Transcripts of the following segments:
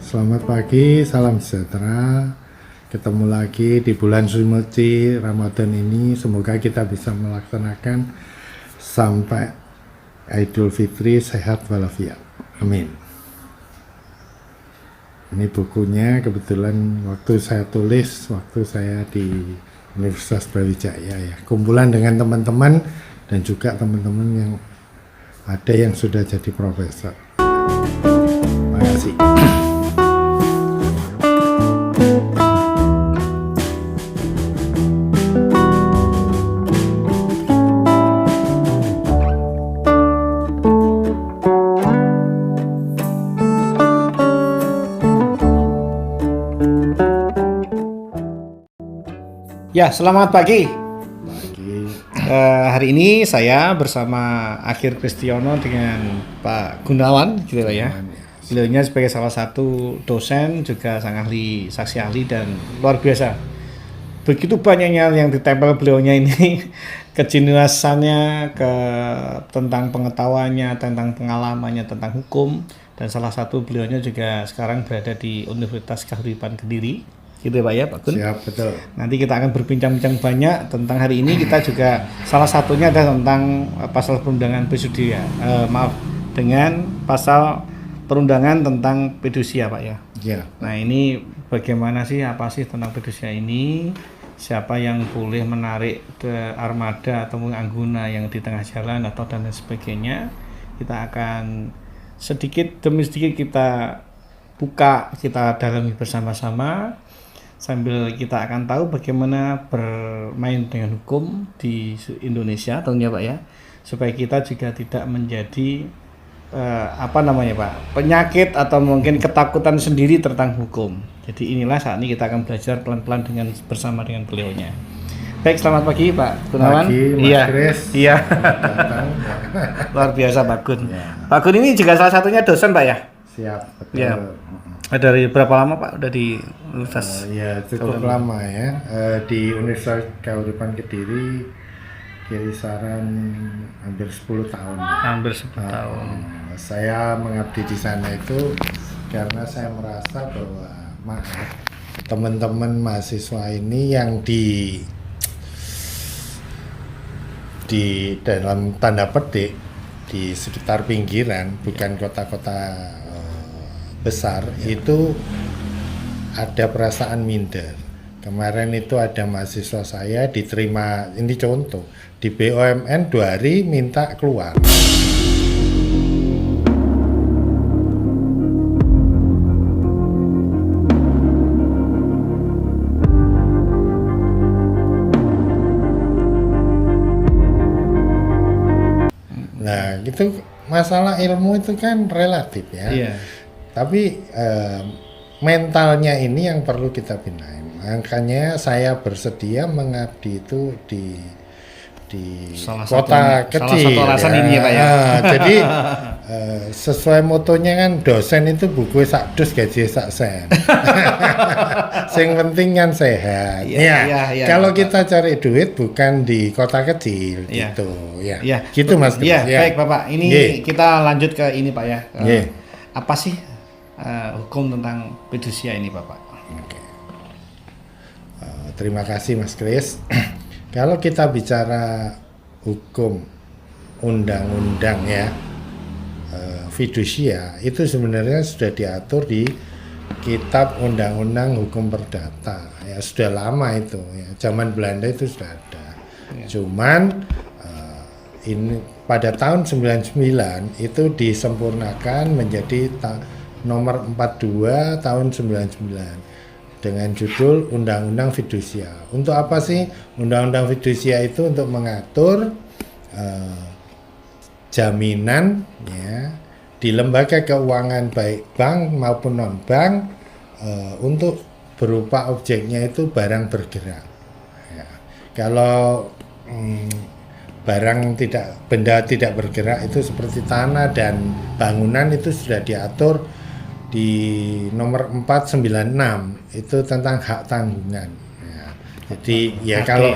Selamat pagi, salam sejahtera. Ketemu lagi di bulan suci Ramadan ini. Semoga kita bisa melaksanakan sampai Idul Fitri sehat walafiat. Amin. Ini bukunya kebetulan waktu saya tulis, waktu saya di Universitas Brawijaya ya. Kumpulan dengan teman-teman dan juga teman-teman yang ada yang sudah jadi profesor. Terima kasih. Ya, selamat pagi. Pagi. Hari ini saya bersama Akhir Kristiono dengan Pak Gunawan, gitu Pak ya. Beliaunya sebagai salah satu dosen, juga sang ahli, saksi ahli dan luar biasa. Begitu banyaknya yang ditempel beliaunya ini, kejeniusannya, tentang pengetahuannya, tentang pengalamannya, tentang hukum, dan salah satu beliaunya juga sekarang berada di Universitas Kahuripan Kediri. Gitu ya Pak ya, Pak Gun? Siap, betul. Nanti kita akan berbincang-bincang banyak tentang hari ini. Kita juga salah satunya adalah tentang pasal perundangan fidusia. Dengan pasal perundangan tentang fidusia Pak ya. Ya. Nah ini bagaimana sih, apa sih tentang fidusia ini? Siapa yang boleh menarik ke armada atau angguna yang di tengah jalan atau dan lain sebagainya. Kita akan sedikit demi sedikit kita buka, kita dalami bersama-sama. Sambil kita akan tahu bagaimana bermain dengan hukum di Indonesia tentunya Pak ya, supaya kita juga tidak menjadi penyakit atau mungkin ketakutan sendiri tentang hukum. Jadi inilah saat ini kita akan belajar pelan-pelan bersama dengan beliaunya. Baik, selamat pagi Pak Gunawan. Pagi, Mas Chris. Iya. Luar biasa Pak Gun. Ya. Pak Gun ini juga salah satunya dosen Pak ya. Siap, betul. Ya. Dari berapa lama Pak udah di Universitas? Ya cukup lama ya. Di Universitas Kahuripan Kediri kisaran hampir 10 tahun. Hampir 10 tahun. Saya mengabdi di sana itu karena saya merasa bahwa teman-teman mahasiswa ini yang di dalam tanda petik di sekitar pinggiran, bukan kota-kota besar, itu ada perasaan minder. Kemarin itu ada mahasiswa saya diterima, ini contoh, di BUMN 2 hari minta keluar. Nah, itu masalah ilmu itu kan relatif ya. Iya. Tapi mentalnya ini yang perlu kita benahi. Makanya saya bersedia mengabdi itu di kota kecil. Salah satu alasan ini ya Pak ya. Jadi sesuai motonya kan dosen itu buku sak dus gaji sak sen. Yang penting kan sehat. Iya. Kalau kita cari duit bukan di kota kecil gitu ya. Iya. Gitu Mas. Iya, baik Bapak. Ini kita lanjut ke ini Pak ya. Apa sih hukum tentang fidusia ini Bapak? Oke. Terima kasih Mas Chris. Kalau kita bicara hukum undang-undang ya, fidusia itu sebenarnya sudah diatur di Kitab Undang-Undang Hukum Perdata ya, sudah lama itu ya, zaman Belanda itu sudah ada. Cuman ini pada tahun 99 itu disempurnakan menjadi nomor 42 tahun 99 dengan judul Undang-Undang Fidusia. Untuk apa sih Undang-Undang Fidusia itu? Untuk mengatur jaminan ya di lembaga keuangan baik bank maupun non bank untuk berupa objeknya itu barang bergerak. Ya. Kalau benda tidak bergerak itu seperti tanah dan bangunan itu sudah diatur di nomor 496 itu tentang hak tanggungan ya. Jadi ya kalau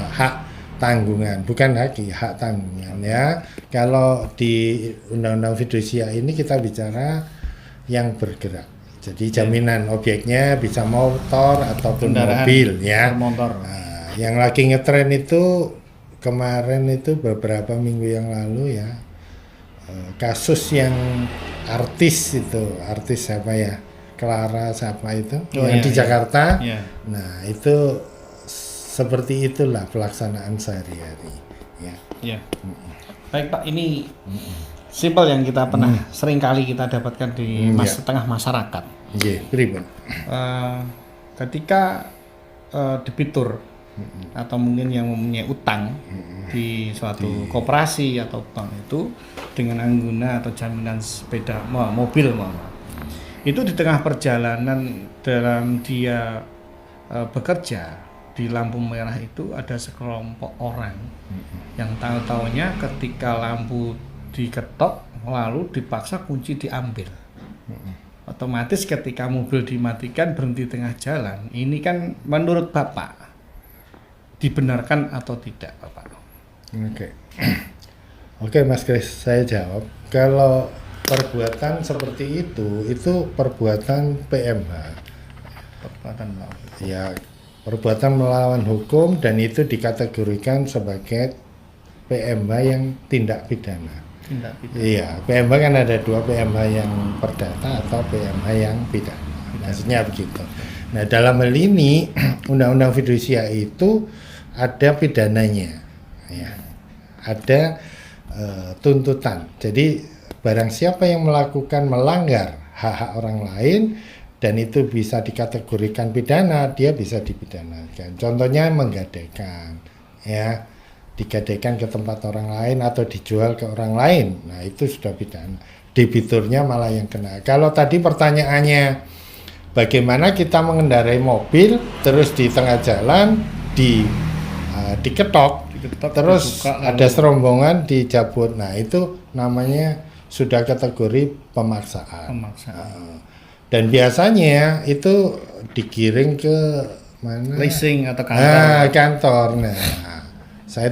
hak tanggungan bukan hak tanggungan ya. Kalau di Undang-Undang Fidusia ini kita bicara yang bergerak. Jadi jaminan objeknya bisa motor ataupun Kendaraan mobil ya. bermotor. Nah, yang lagi ngetren itu kemarin itu beberapa minggu yang lalu ya, kasus yang artis siapa ya, Clara siapa itu yang di Jakarta. Iya. Nah itu seperti itulah pelaksanaan sehari-hari ya. Iya. Baik Pak, ini simpel yang kita pernah sering kali kita dapatkan di tengah masyarakat. Iya, pripun? Ketika debitur atau mungkin yang mempunyai utang di suatu koperasi atau bank itu dengan angguna atau jaminan sepeda mobil, itu di tengah perjalanan dalam dia bekerja di lampu merah itu ada sekelompok orang yang tahu-taunya ketika lampu diketok lalu dipaksa kunci diambil. Otomatis ketika mobil dimatikan berhenti tengah jalan, ini kan menurut Bapak dibenarkan atau tidak, Bapak? Oke Mas Kris, saya jawab. Kalau perbuatan seperti itu perbuatan PMH. Perbuatan melawan. Ya, perbuatan melawan hukum dan itu dikategorikan sebagai PMH yang tindak pidana. Iya, PMH kan ada dua, PMH yang perdata atau PMH yang pidana. Maksudnya begitu. Nah, dalam hal ini Undang-Undang Fidusia itu ada pidananya, ya. Ada tuntutan. Jadi barang siapa yang melanggar hak-hak orang lain dan itu bisa dikategorikan pidana, dia bisa dipidanakan. Contohnya menggadaikan, ya, digadaikan ke tempat orang lain atau dijual ke orang lain. Nah, itu sudah pidana. Debiturnya malah yang kena. Kalau tadi pertanyaannya bagaimana kita mengendarai mobil terus di tengah jalan diketok terus dibuka, ada serombongan dicabut. Nah, itu namanya sudah kategori pemaksaan. Dan biasanya itu digiring ke mana? Leasing atau kantor. Kantor. Nah, saya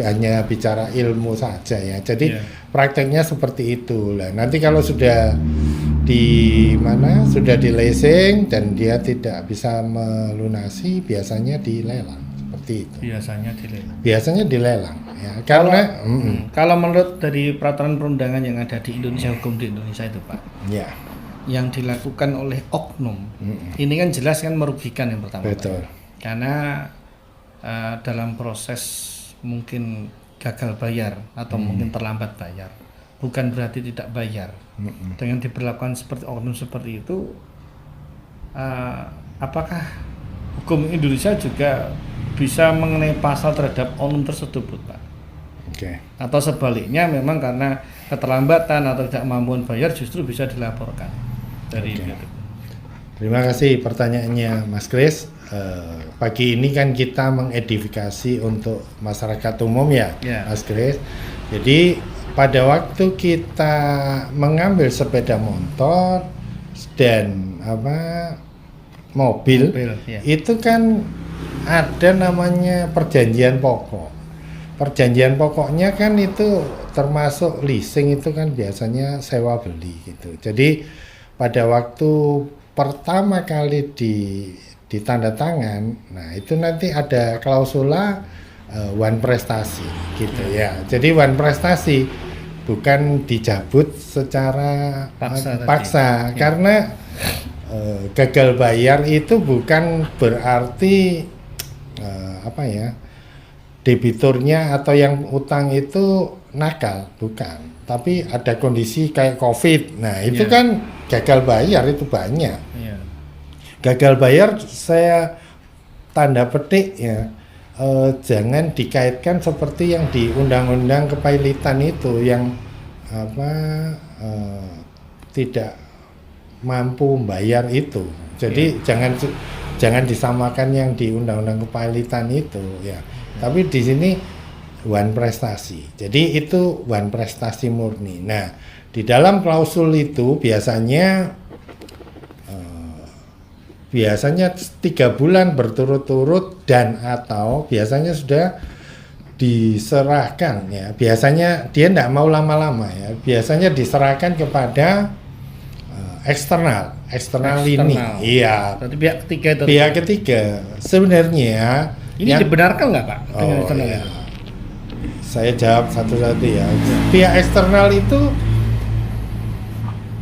hanya bicara ilmu saja ya. Jadi prakteknya seperti itu lah. Nanti kalau sudah di leasing dan dia tidak bisa melunasi, biasanya dilelang seperti itu. Biasanya dilelang ya. Karena kalau menurut dari peraturan perundangan yang ada di Indonesia, hukum di Indonesia itu Pak. Ya. Yang dilakukan oleh oknum. Ini kan jelas kan merugikan yang pertama. Betul. Pak. Karena dalam proses mungkin gagal bayar atau mungkin terlambat bayar, bukan berarti tidak bayar. Dengan diberlakukan seperti oknum seperti itu, apakah hukum Indonesia juga bisa mengenai pasal terhadap oknum tersebut, Pak? Atau sebaliknya memang karena keterlambatan atau tidak kemampuan bayar justru bisa dilaporkan dari itu. Terima kasih pertanyaannya Mas Kris. Pagi ini kan kita mengedifikasi untuk masyarakat umum ya, Mas Kris. Jadi pada waktu kita mengambil sepeda motor dan mobil itu kan ada namanya perjanjian pokok. Perjanjian pokoknya kan itu termasuk leasing, itu kan biasanya sewa beli gitu. Jadi pada waktu pertama kali ditanda tangan, nah itu nanti ada klausula one prestasi gitu ya. Jadi one prestasi bukan dicabut secara paksa karena gagal bayar itu bukan berarti debiturnya atau yang utang itu nakal, bukan. Tapi ada kondisi kayak COVID. Nah, itu kan gagal bayar itu banyak. Gagal bayar saya tanda petik ya. Jangan dikaitkan seperti yang di undang-undang kepailitan itu yang tidak mampu bayar itu. Jadi jangan disamakan yang di undang-undang kepailitan itu ya. Tapi di sini one prestasi. Jadi itu one prestasi murni. Nah, di dalam klausul itu biasanya 3 bulan berturut-turut dan atau biasanya sudah diserahkan ya. Biasanya dia tidak mau lama-lama ya. Biasanya diserahkan kepada eksternal ini. Iya. Berarti pihak ketiga itu. Pihak ketiga. Sebenarnya ini dibenarkan nggak Pak? Dengan eksternal iya. itu? Saya jawab satu-satu ya. Pihak eksternal itu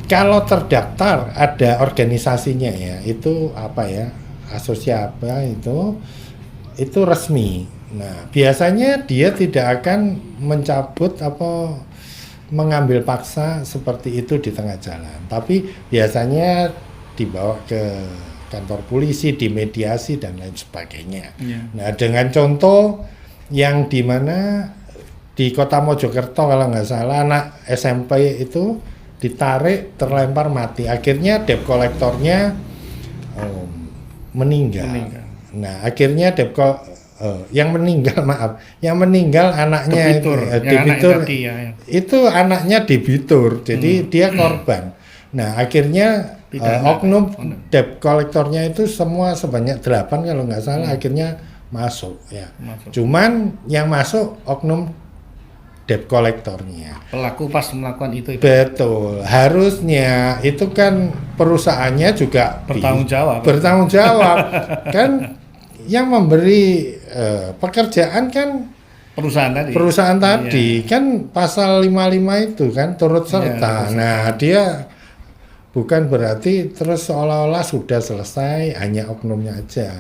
kalau terdaftar ada organisasinya ya, itu apa ya? Asosiasi apa itu resmi. Nah, biasanya dia tidak akan mencabut apa mengambil paksa seperti itu di tengah jalan. Tapi biasanya dibawa ke kantor polisi, dimediasi dan lain sebagainya. Yeah. Nah, dengan contoh yang di mana di Kota Mojokerto kalau nggak salah anak SMP itu ditarik terlempar mati. Akhirnya debt kolektornya meninggal. Nah, akhirnya yang meninggal anaknya debitur itu anaknya debitur, jadi dia korban. Nah, akhirnya oknum debt kolektornya itu semua sebanyak 8 kalau nggak salah akhirnya masuk ya. Cuman yang masuk oknum debt kolektornya. Pelaku pas melakukan itu. Betul. Harusnya itu kan perusahaannya juga bertanggung jawab. Kan yang memberi pekerjaan kan perusahaan tadi iya. Kan pasal 55 itu kan turut serta. Iya, nah, dia bukan berarti terus seolah-olah sudah selesai hanya oknumnya aja.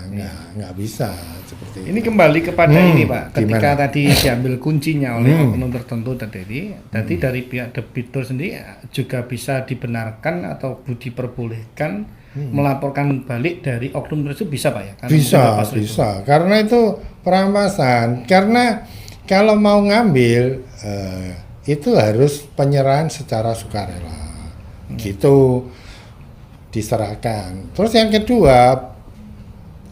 Nggak bisa seperti ini. Kembali kepada ini Pak, ketika gimana? Tadi diambil kuncinya oleh oknum tertentu tadi dari pihak debitur sendiri juga bisa dibenarkan atau diperbolehkan melaporkan balik dari oknum tersebut bisa Pak ya? Karena bisa. Karena itu perampasan. Karena kalau mau ngambil itu harus penyerahan secara sukarela. Gitu diserahkan. Terus yang kedua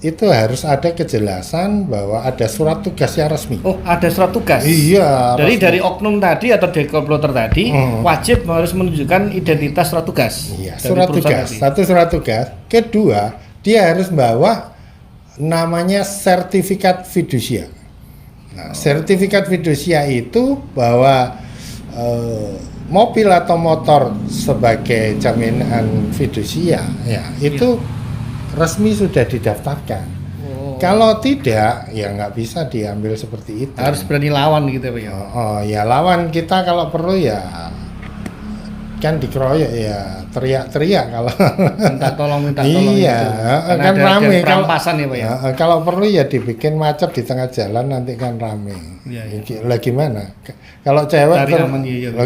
itu harus ada kejelasan bahwa ada surat tugas yang resmi. Oh, ada surat tugas? Iya. Dari oknum tadi atau debt kolektor tadi wajib harus menunjukkan identitas surat tugas. Iya, surat tugas. Tadi. Satu surat tugas. Kedua, dia harus bawa namanya sertifikat fidusia. Nah, sertifikat fidusia itu bahwa mobil atau motor sebagai jaminan fidusia ya itu resmi sudah didaftarkan. Kalau tidak ya nggak bisa diambil seperti itu. Harus berani lawan gitu Pak ya. Ya lawan kita kalau perlu ya kan dikeroyok ya teriak-teriak kalau minta tolong iya gitu. Kan rame perampasan ya Pak ya. Kalau perlu ya dibikin macet di tengah jalan nanti kan rame ya. Lah gimana kalau cewek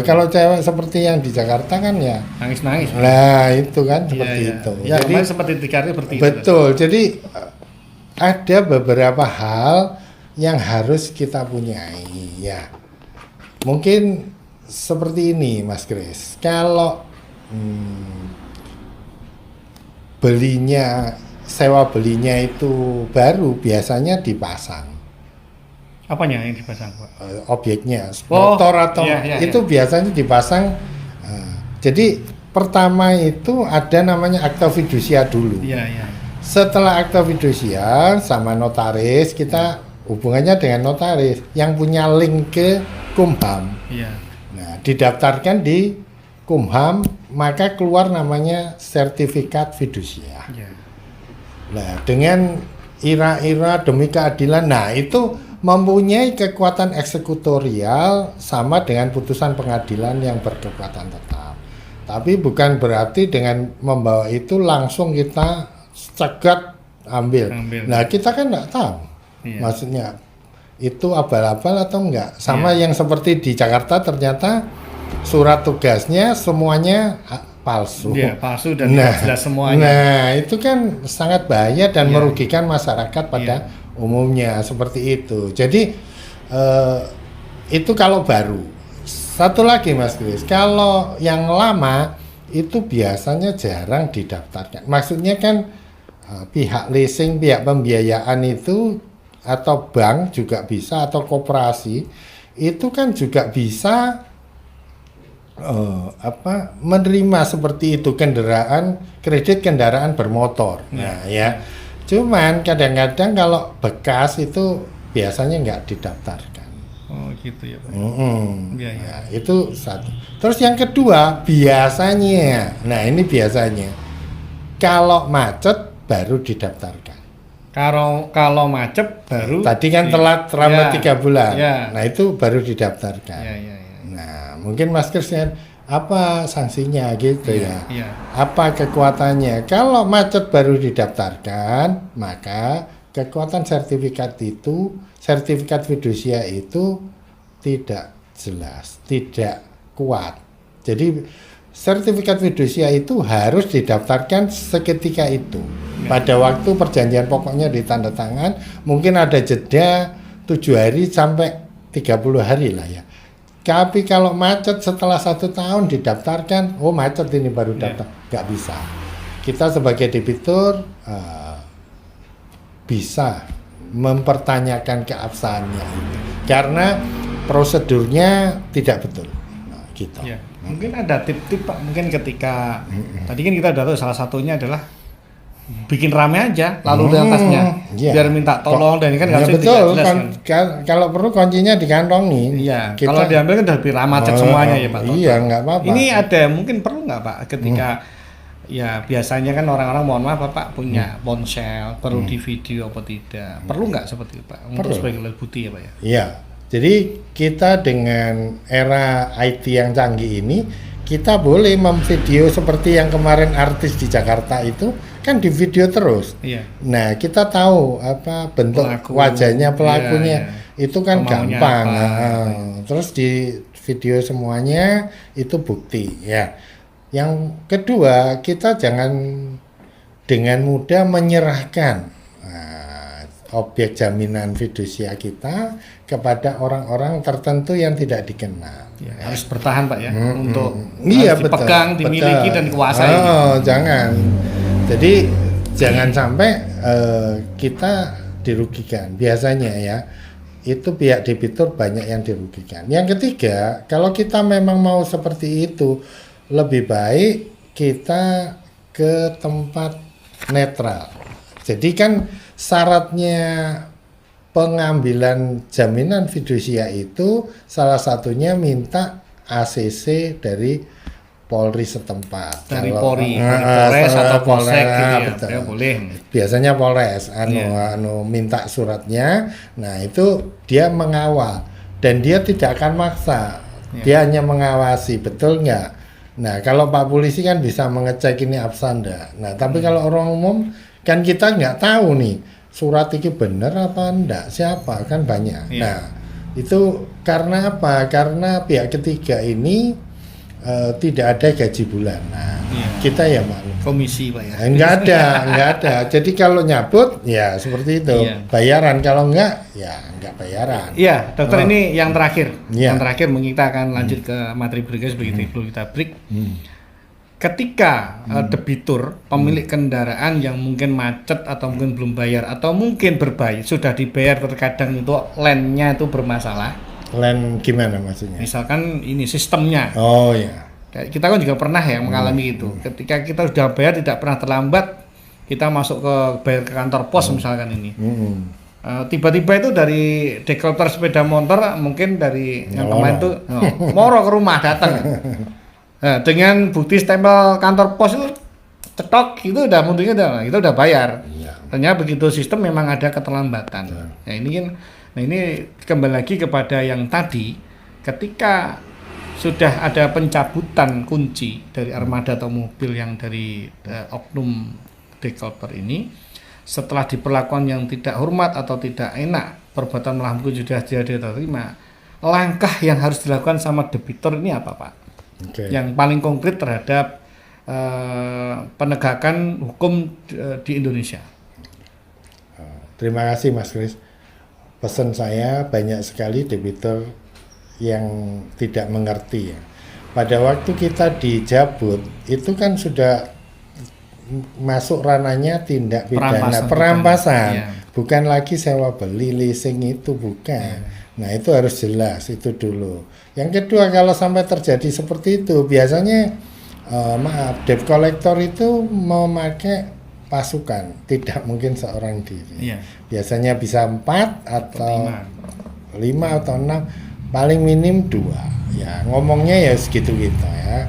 kalau cewek seperti yang di Jakarta kan ya nangis nah itu kan seperti itu ya, jadi seperti dikatakan seperti betul itu. Jadi ada beberapa hal yang harus kita punyai ya mungkin seperti ini Mas Kris, kalau sewa belinya itu baru biasanya dipasang. Apanya yang dipasang Pak? Objeknya, motor atau itu biasanya dipasang. Jadi pertama itu ada namanya akta fidusia dulu. Setelah akta fidusia sama notaris, kita hubungannya dengan notaris yang punya link ke Kumham. Didaftarkan di Kumham, maka keluar namanya sertifikat fidusia. Nah, dengan ira-ira demi keadilan, nah itu mempunyai kekuatan eksekutorial sama dengan putusan pengadilan yang berkekuatan tetap. Tapi bukan berarti dengan membawa itu langsung kita cegat ambil. Nah, kita kan nggak tahu. Maksudnya itu abal-abal atau enggak sama yang seperti di Jakarta ternyata surat tugasnya semuanya palsu dan tidak jelas semuanya. Nah itu kan sangat bahaya dan merugikan masyarakat pada umumnya seperti itu. Jadi itu kalau baru. Satu lagi Mas Kris, kalau yang lama itu biasanya jarang didaftarkan. Maksudnya kan pihak leasing, pihak pembiayaan itu atau bank juga bisa atau koperasi itu kan juga bisa menerima seperti itu kredit kendaraan bermotor. Nah ya, cuman kadang-kadang kalau bekas itu biasanya nggak didaftarkan. Oh gitu ya Pak. Iya, iya. Nah, itu satu. Terus yang kedua, biasanya, nah ini biasanya, kalau macet baru didaftarkan. Kalau macet baru Tadi kan telat selama ya, 3 bulan, ya. nah itu baru didaftarkan. Ya, ya, ya. Nah, mungkin Mas Christian, apa sanksinya gitu ya? Iya. Apa kekuatannya? Kalau macet baru didaftarkan, maka kekuatan sertifikat fidusia itu tidak jelas, tidak kuat. Jadi sertifikat fidusia itu harus didaftarkan seketika itu. Pada waktu perjanjian pokoknya ditandatangan, mungkin ada jeda 7 hari sampai 30 hari lah ya. Tapi kalau macet setelah 1 tahun didaftarkan, oh macet ini baru daftar, nggak bisa. Kita sebagai debitur bisa mempertanyakan keabsahannya itu, karena prosedurnya tidak betul. Nah, gitu. Ya. Mungkin ada tip-tip Pak, mungkin ketika tadi kan kita udah tahu salah satunya adalah bikin rame aja lalu lintasnya, biar minta tolong dan ini kan nggak betul. jelas kan. Kalau perlu kuncinya dikantongin. Iya. Kalau diambil kan udah lebih macet semuanya ya Pak. Iya, nggak apa-apa. Ini ada mungkin perlu nggak Pak ketika ya biasanya kan orang-orang mohon maaf Bapak punya ponsel perlu di video apa tidak, perlu nggak seperti itu Pak untuk sebagai alat bukti ya Pak ya? Iya. Jadi kita dengan era IT yang canggih ini, kita boleh memvideo seperti yang kemarin artis di Jakarta itu kan di video terus. Iya. Nah, kita tahu apa bentuk wajahnya pelakunya, itu kan kemaunya gampang. apa. Terus di video semuanya itu bukti ya. Yang kedua, kita jangan dengan mudah menyerahkan objek jaminan fidusia kita kepada orang-orang tertentu yang tidak dikenal. Ya, harus bertahan Pak ya untuk iya, harus dipegang, dimiliki dan dikuasai. Jangan. Jadi jangan sampai kita dirugikan. Biasanya ya itu pihak debitur banyak yang dirugikan. Yang ketiga, kalau kita memang mau seperti itu, lebih baik kita ke tempat netral. Jadi kan syaratnya pengambilan jaminan fidusia itu salah satunya minta ACC dari Polri setempat. Dari Polri, Polres atau Polsek gitu ya, boleh. Biasanya Polres, minta suratnya. Nah itu dia mengawal dan dia tidak akan maksa. Dia hanya mengawasi, betul nggak? Nah, kalau Pak Polisi kan bisa mengecek ini absen enggak. Nah, tapi kalau orang umum kan kita nggak tahu nih surat ini benar apa enggak, siapa kan banyak. Nah, itu karena apa? Karena pihak ketiga ini tidak ada gaji bulanan. Kita ya maklum. Komisi Pak ya. Enggak ada. Jadi kalau nyabut ya seperti itu, bayaran. Kalau enggak ya enggak bayaran. Iya, dokter ini yang terakhir. Iya. Yang terakhir mungkin kita akan lanjut ke materi berikutnya sebagai perlu kita break. Ketika debitur pemilik kendaraan yang mungkin macet atau mungkin belum bayar atau mungkin berbayar sudah dibayar, terkadang itu line-nya itu bermasalah. Line gimana maksudnya? Misalkan ini sistemnya. Oh ya. Kita kan juga pernah ya mengalami itu. Ketika kita sudah bayar tidak pernah terlambat, kita masuk ke bayar ke kantor pos misalkan ini. Tiba-tiba itu dari dekolektor sepeda motor mungkin dari yang kemarin itu moro ke rumah datang. Nah, dengan bukti stempel kantor pos itu cetok itu udah munculnya kita udah bayar. Ternyata begitu sistem memang ada keterlambatan. Ya ini kan, nah ini kembali lagi kepada yang tadi, ketika sudah ada pencabutan kunci dari armada atau mobil yang dari oknum dekolektor ini, setelah diperlakukan yang tidak hormat atau tidak enak, perbuatan melawan hukum sudah diterima, langkah yang harus dilakukan sama debitur ini apa Pak? Yang paling konkret terhadap penegakan hukum di Indonesia. Terima kasih Mas Kris. Pesan saya banyak sekali debitur yang tidak mengerti ya. Pada waktu kita dijabut itu kan sudah masuk ranahnya tindak pidana perampasan, bukan lagi sewa beli leasing itu bukan. Nah itu harus jelas itu dulu. Yang kedua, kalau sampai terjadi seperti itu biasanya debt collector itu memakai pasukan, tidak mungkin seorang diri. Biasanya bisa 4 atau 5 atau 6, paling minim 2. Ya, ngomongnya ya segitu gitu ya.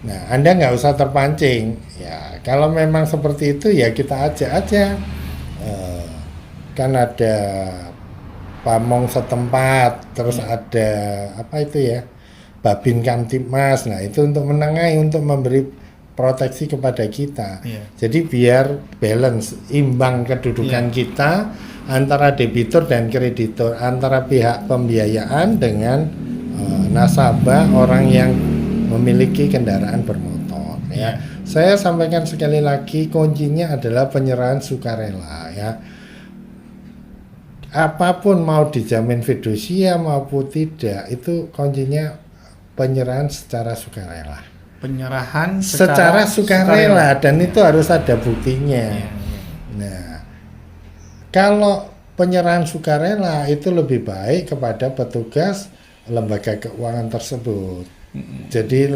Nah, Anda nggak usah terpancing. Ya, kalau memang seperti itu ya kita ajak aja. Kan ada pamong setempat, terus ada apa itu ya, Babin Kamtibmas. Nah, itu untuk menengahi, untuk memberi proteksi kepada kita. Jadi biar balance, imbang kedudukan kita antara debitur dan kreditur, antara pihak pembiayaan dengan nasabah, orang yang memiliki kendaraan bermotor ya. Saya sampaikan sekali lagi, kuncinya adalah penyerahan sukarela ya. Apapun mau dijamin fidusia maupun tidak, itu kuncinya penyerahan secara sukarela. Penyerahan Secara sukarela, dan itu harus ada buktinya. Nah, kalau penyerahan sukarela itu lebih baik kepada petugas lembaga keuangan tersebut. Jadi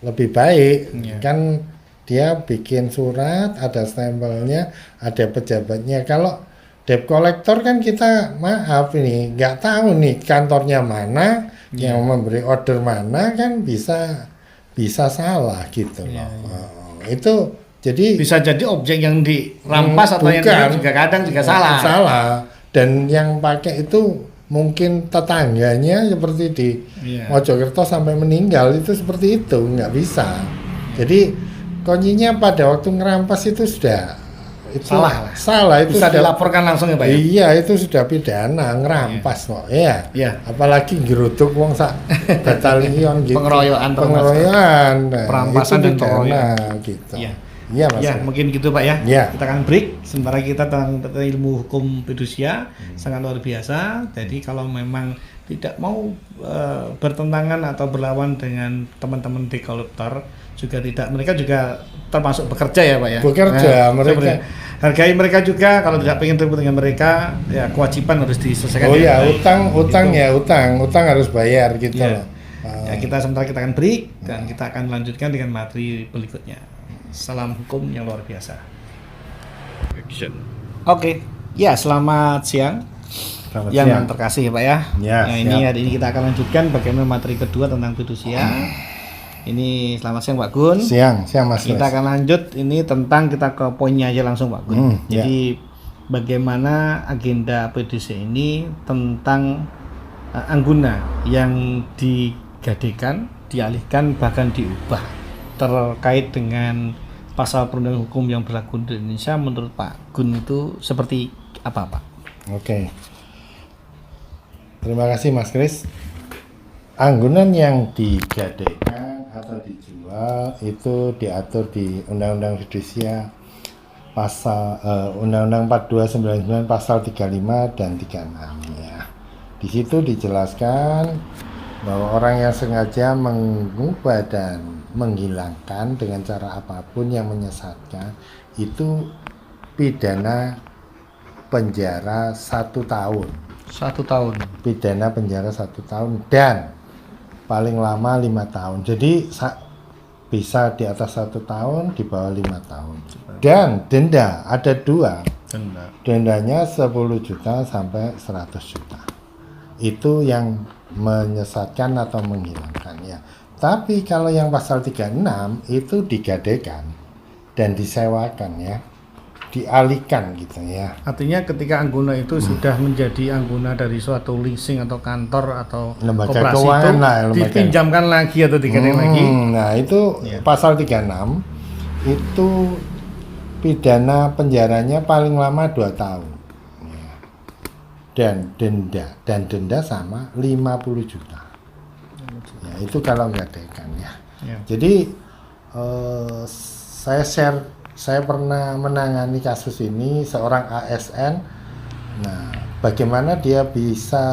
lebih baik kan dia bikin surat, ada stempelnya, ada pejabatnya. Kalau debt collector kan kita maaf ini nggak tahu nih kantornya mana, yang memberi order mana, kan bisa salah gitu loh. Itu jadi bisa jadi objek yang dirampas atau yang juga kadang juga salah. Salah. Dan yang pakai itu mungkin tetangganya seperti di Mojokerto sampai meninggal, itu seperti itu, nggak bisa. Jadi kuncinya pada waktu ngerampas itu sudah salah itu bisa sudah dilaporkan langsung ya Pak ya? Iya, itu sudah pidana, ngerampas kok ya. Apalagi geruduk wong sak batalion gitu. Pengeroyokan, perampasan dan pengeroyokan gitu. Iya Mas. Ya, mungkin gitu Pak ya. Kita akan break sementara kita tentang ilmu hukum fidusia sangat luar biasa. Jadi kalau memang tidak mau bertentangan atau berlawan dengan teman-teman debt collector, juga tidak, mereka juga termasuk bekerja ya Pak ya. Bekerja, mereka hargai mereka juga. Kalau tidak ingin ribut dengan mereka, ya kewajiban harus diselesaikan. Oh ya, utang harus bayar gitu loh. Ya, sementara kita akan break dan kita akan lanjutkan dengan materi berikutnya. Salam hukum yang luar biasa. Oke, ya selamat siang. Yang terkasih Pak ya. Nah, hari ini kita akan lanjutkan bagaimana materi kedua tentang fidusia. Ini selamat siang Pak Gun. Siang Mas. Kita akan lanjut ini tentang, kita ke poinnya aja langsung Pak Gun. Jadi bagaimana agenda fidusia ini tentang angguna yang digadaikan, dialihkan, bahkan diubah, terkait dengan pasal perundang hukum yang berlaku di Indonesia. Menurut Pak Gun itu seperti apa Pak? Oke. Terima kasih Mas Kris. Anggunan yang digadaikan atau dijual itu diatur di Undang-Undang Fidusia pasal Undang-Undang 4299 pasal 35 dan 36 ya. Di situ dijelaskan bahwa orang yang sengaja mengubah dan menghilangkan dengan cara apapun yang menyesatkan itu pidana penjara 1 tahun. 1 tahun. Pidana penjara 1 tahun dan paling lama 5 tahun. Jadi bisa di atas 1 tahun, di bawah 5 tahun. Dan denda ada 2. Dendanya 10 juta sampai 100 juta. Itu yang menyesatkan atau menghilangkan ya. Tapi kalau yang pasal 36 itu digadaikan dan disewakan ya. Dialihkan gitu ya. Artinya ketika angguna itu sudah menjadi angguna dari suatu leasing atau kantor atau lembaga koperasi keuangan itu dipinjamkan lagi atau digadaikan lagi. Nah itu pasal 36 itu pidana penjaranya paling lama 2 tahun ya. Dan denda sama 50 juta ya, itu kalau gadaikan ya. Jadi saya pernah menangani kasus ini, seorang ASN. Nah, bagaimana dia bisa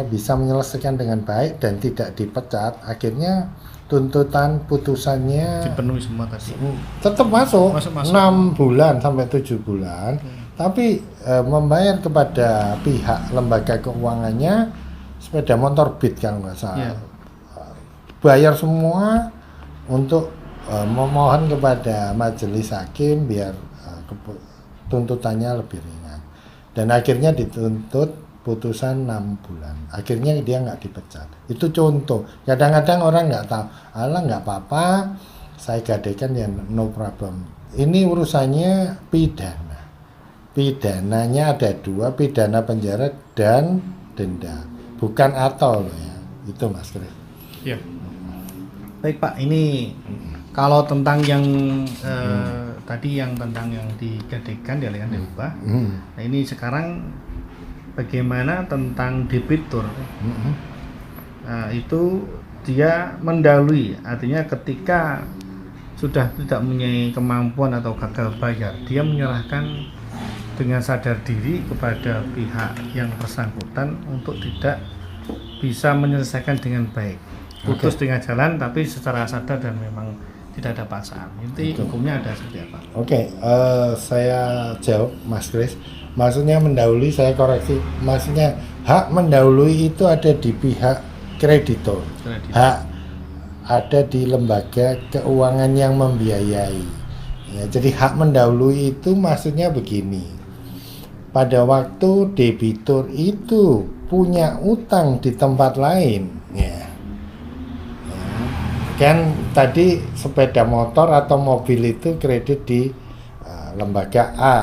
bisa menyelesaikan dengan baik dan tidak dipecat. Akhirnya tuntutan putusannya dipenuhi semua tadi. Tetap masuk. 6 bulan sampai 7 bulan. Tapi membayar kepada pihak lembaga keuangannya sepeda motor Beat kalau nggak salah. Bayar semua untuk memohon kepada majelis hakim biar tuntutannya lebih ringan. dan akhirnya dituntut putusan 6 bulan. Akhirnya dia nggak dipecat. Itu contoh. Kadang-kadang orang nggak tahu, alah nggak apa-apa, saya gadaikan ya no problem. Ini urusannya pidana. Pidananya ada 2, pidana penjara dan denda. Bukan atau loh ya. Itu Mas Kris. Ya. Baik Pak, ini kalau tentang yang tadi yang tentang yang digadaikan dialihkan diubah. Nah ini sekarang bagaimana tentang debitur? Nah, itu dia mendahului, artinya ketika sudah tidak mempunyai kemampuan atau gagal bayar, dia menyerahkan dengan sadar diri kepada pihak yang bersangkutan untuk tidak bisa menyelesaikan dengan baik. Putus dengan jalan tapi secara sadar dan memang tidak ada paksaan. Inti hukumnya ada seperti apa? Saya jawab Mas Kris. Maksudnya mendahului, saya koreksi. Maksudnya hak mendahului itu ada di pihak kreditor. Hak ada di lembaga keuangan yang membiayai. Ya, jadi hak mendahului itu maksudnya begini. Pada waktu debitur itu punya utang di tempat lain, kan tadi sepeda motor atau mobil itu kredit di lembaga A.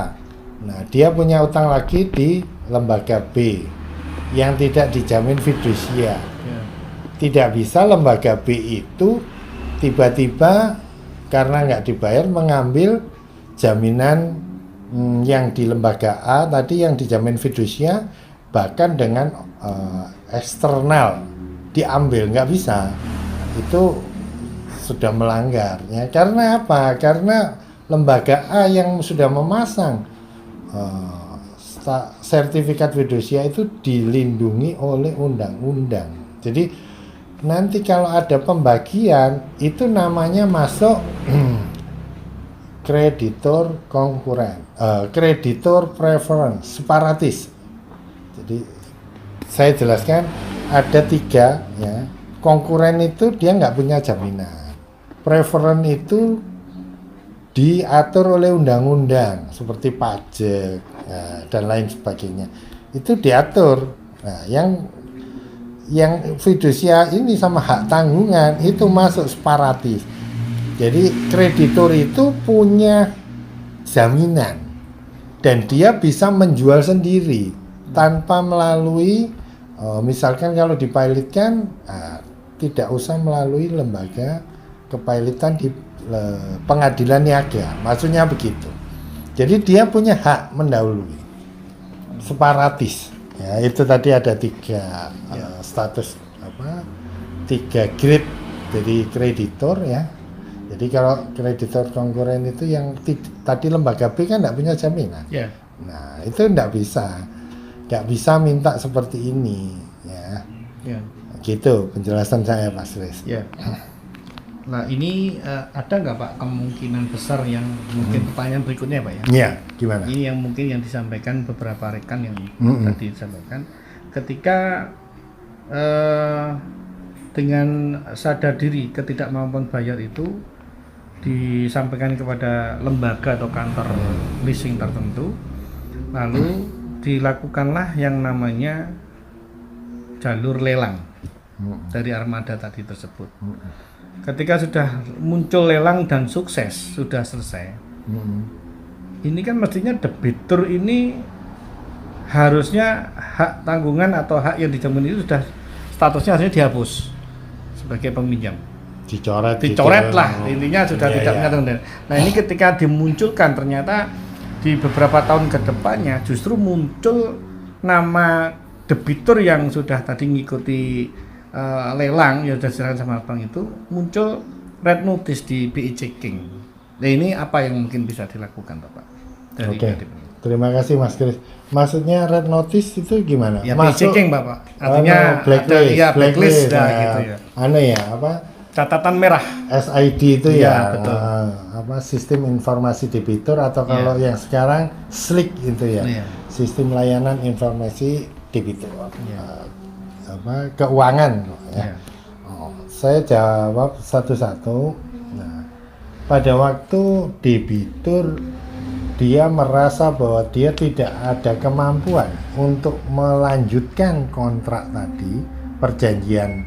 Nah, dia punya utang lagi di lembaga B yang tidak dijamin fidusia. Tidak bisa lembaga B itu tiba-tiba karena nggak dibayar mengambil jaminan yang di lembaga A tadi yang dijamin fidusia, bahkan dengan eksternal diambil, nggak bisa. Itu sudah melanggar ya. Karena apa? Karena lembaga A yang sudah memasang sertifikat fidusia itu dilindungi oleh undang-undang. Jadi nanti kalau ada pembagian itu namanya masuk kreditor konkuren, kreditor preference, separatis. Jadi saya jelaskan ada 3 ya. Konkuren itu dia nggak punya jaminan. Preference itu diatur oleh undang-undang seperti pajak dan lain sebagainya. Itu diatur. Nah, yang fidusia ini sama hak tanggungan itu masuk separatis. Jadi kreditor itu punya jaminan dan dia bisa menjual sendiri tanpa melalui misalkan kalau dipilotkan tidak usah melalui lembaga kepilotan di pengadilan niaga, maksudnya begitu. Jadi dia punya hak mendahului, separatis. Ya, itu tadi ada 3 status 3 grade dari kreditor ya. Jadi kalau kreditor konkuren itu yang tadi lembaga B kan tidak punya jaminan. Nah itu tidak bisa minta seperti ini ya. Gitu penjelasan saya Mas Kris. Nah ini ada nggak Pak kemungkinan besar yang mungkin pertanyaan berikutnya Pak ya? Iya, gimana? Ini yang mungkin yang disampaikan beberapa rekan yang tadi disampaikan, ketika dengan sadar diri ketidakmampuan bayar itu disampaikan kepada lembaga atau kantor leasing tertentu, lalu dilakukanlah yang namanya jalur lelang dari armada tadi tersebut. Ketika sudah muncul lelang dan sukses, sudah selesai, ini kan mestinya debitur ini harusnya hak tanggungan atau hak yang dijamin itu sudah statusnya harusnya dihapus sebagai peminjam. Dicoret lah, intinya sudah tidak menyatakan. Nah ini ketika dimunculkan ternyata di beberapa tahun ke depannya justru muncul nama debitur yang sudah tadi ngikuti lelang yang sudah diserahkan sama bank itu, muncul red notice di BI checking. Nah ini apa yang mungkin bisa dilakukan Bapak? Oke. Terima kasih Mas Kris. Maksudnya red notice itu gimana? Ya BI checking Bapak. Artinya blacklist, ada, blacklist nah, gitu ya. Catatan merah. SID itu ya. Betul. Sistem informasi debitur atau kalau yang sekarang SLIC itu ya. Sistem layanan informasi debitur. Keuangan ya. Saya jawab satu-satu. Nah, pada waktu debitur dia merasa bahwa dia tidak ada kemampuan untuk melanjutkan kontrak tadi, perjanjian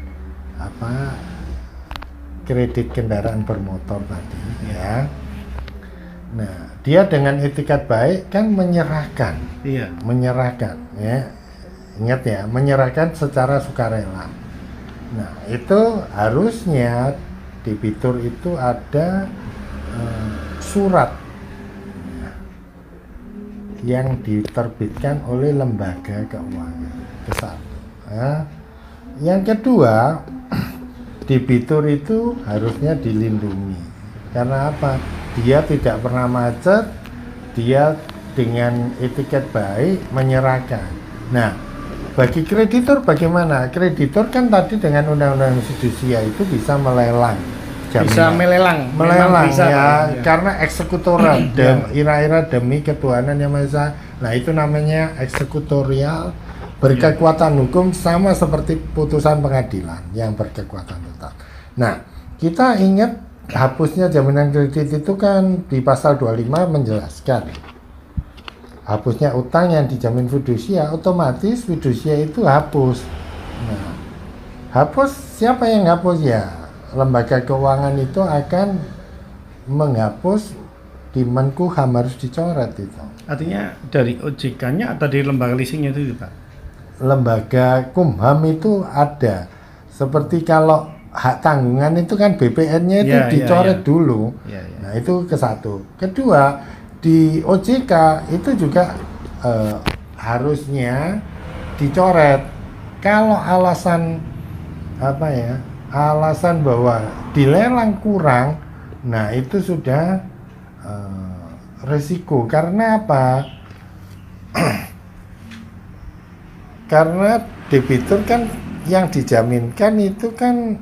kredit kendaraan bermotor tadi, ya. Nah, dia dengan etikat baik kan menyerahkan, ya. Ingat ya, menyerahkan secara sukarela. Nah, itu harusnya debitur itu ada surat yang diterbitkan oleh lembaga keuangan. Kesatu. Nah, yang kedua, debitur itu harusnya dilindungi. Karena apa? Dia tidak pernah macet, dia dengan etiket baik menyerahkan. Nah, bagi kreditur bagaimana? Kreditur kan tadi dengan undang-undang fidusia itu bisa melelang. Bisa melelang bisa, ya, karena eksekutoral ira-ira demi ketuhanan yang Maha Esa. Nah, itu namanya eksekutorial, berkekuatan hukum, sama seperti putusan pengadilan yang berkekuatan tetap. Nah, kita ingat hapusnya jaminan kredit itu kan di pasal 25 menjelaskan hapusnya utang yang dijamin fidusia, otomatis fidusia itu hapus. Nah, hapus, siapa yang hapus? Ya, lembaga keuangan itu akan menghapus, di Menkumham harus dicoret itu. Artinya dari OJK-nya atau dari lembaga leasingnya itu Pak? Lembaga Kumham itu ada. Seperti kalau hak tanggungan itu kan BPN-nya itu dicoret dulu. Nah, itu ke satu. Kedua, di OJK itu juga harusnya dicoret. Kalau alasan alasan bahwa dilelang kurang, nah itu sudah resiko. Karena apa? Karena debitur kan yang dijaminkan itu kan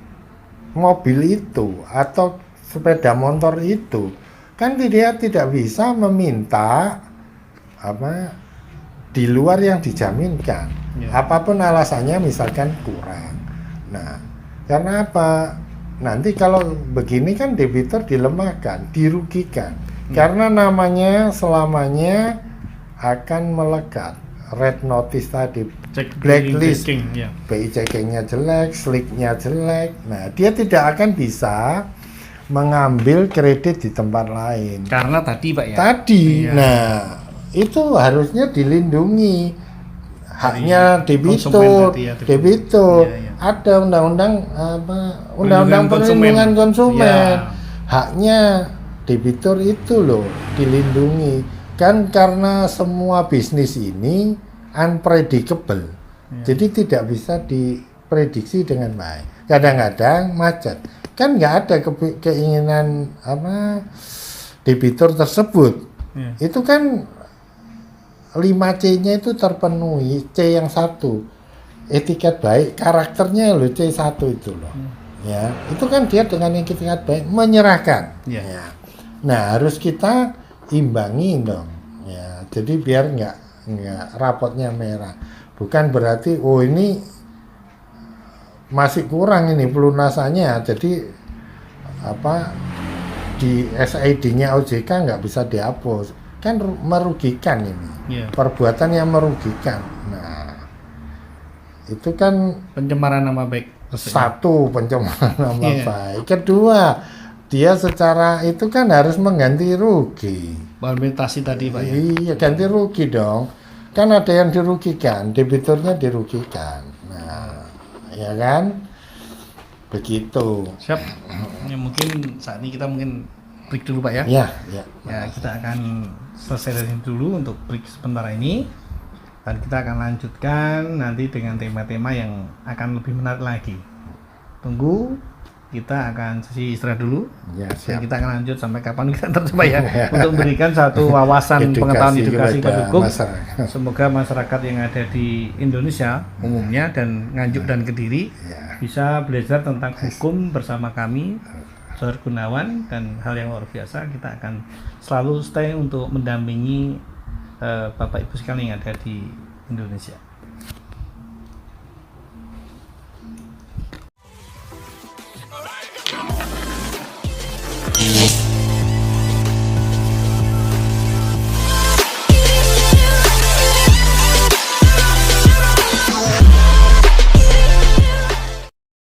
mobil itu atau sepeda motor itu. Kan dia tidak bisa meminta di luar yang dijaminkan. Apapun alasannya, misalkan kurang. Nah, karena apa? Nanti kalau begini kan debitur dilemahkan, dirugikan. Karena namanya selamanya akan melekat. Red notice tadi, blacklist, BI checkingnya jelek, slicknya jelek. Nah, dia tidak akan bisa mengambil kredit di tempat lain. Karena tadi Pak ya. Nah, itu harusnya dilindungi haknya debitur. Debitur. Ada undang-undang undang-undang perlindungan konsumen. Haknya debitur itu loh dilindungi. Kan karena semua bisnis ini unpredictable. Jadi tidak bisa diprediksi dengan baik. Kadang-kadang macet. Kan nggak ada keinginan debitur tersebut. Itu kan 5C-nya itu terpenuhi. C yang satu, etiket baik, karakternya loh, C1 itu loh. Ya, itu kan dia dengan etiket baik menyerahkan. Ya. Nah, harus kita imbangi dong. Ya, jadi biar nggak rapotnya merah. Bukan berarti ini masih kurang ini pelunasannya, jadi di SID-nya OJK nggak bisa dihapus, kan merugikan ini. Perbuatan yang merugikan. Nah, itu kan pencemaran nama baik. Satu, pencemaran nama baik. Kedua, dia secara itu kan harus mengganti rugi. Argumentasi tadi Pak ya? Iya, ganti rugi dong. Kan ada yang dirugikan, debiturnya dirugikan. Nah, ya kan? Begitu. Siap. Ya, mungkin saat ini kita mungkin break dulu Pak ya? Ya. Ya, kita akan selesai dari sini dulu untuk break sebentar ini. Dan kita akan lanjutkan nanti dengan tema-tema yang akan lebih menarik lagi. Tunggu, kita akan sesi istirahat dulu. Ya, siap. Dan kita akan lanjut sampai kapan kita tercoba ya untuk memberikan satu wawasan pengetahuan edukasi kepada hukum. Semoga masyarakat yang ada di Indonesia umumnya dan Nganjuk dan Kediri bisa belajar tentang hukum bersama kami, Zohar Gunawan, dan hal yang luar biasa. Kita akan selalu stay untuk mendampingi Bapak Ibu sekalian yang ada di Indonesia.